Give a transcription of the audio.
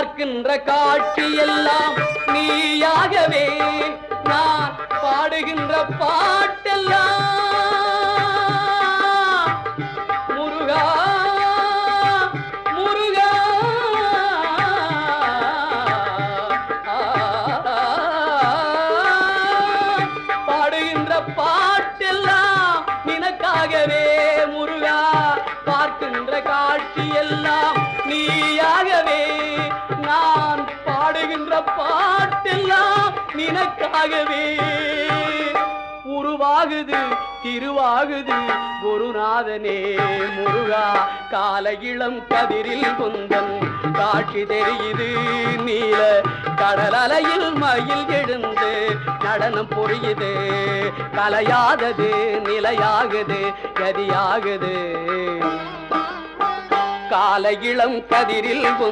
பார்க்கின்ற காட்சி எல்லாம் நீயாகவே நான் பாடுகின்ற பாட்டெல்லாம் முருகா முருகா பாடுகின்ற பாட்டெல்லாம் நினக்காகவே முருகா பார்க்கின்ற காட்சி எல்லாம் நீயாகவே நான் பாடுகின்ற பாட்டெல்லாம் நினக்காகவே உருவாகுது திருவாகுது குருநாதனே முருகா கால இளம் கதிரில் குந்தன் காட்சி தெரியுது நீல கடல் அலையில் மயில் எழுந்து நடனம் புரியுது கலையாதது நிலையாகுது கதியாகுது கால இளம் கதிரில்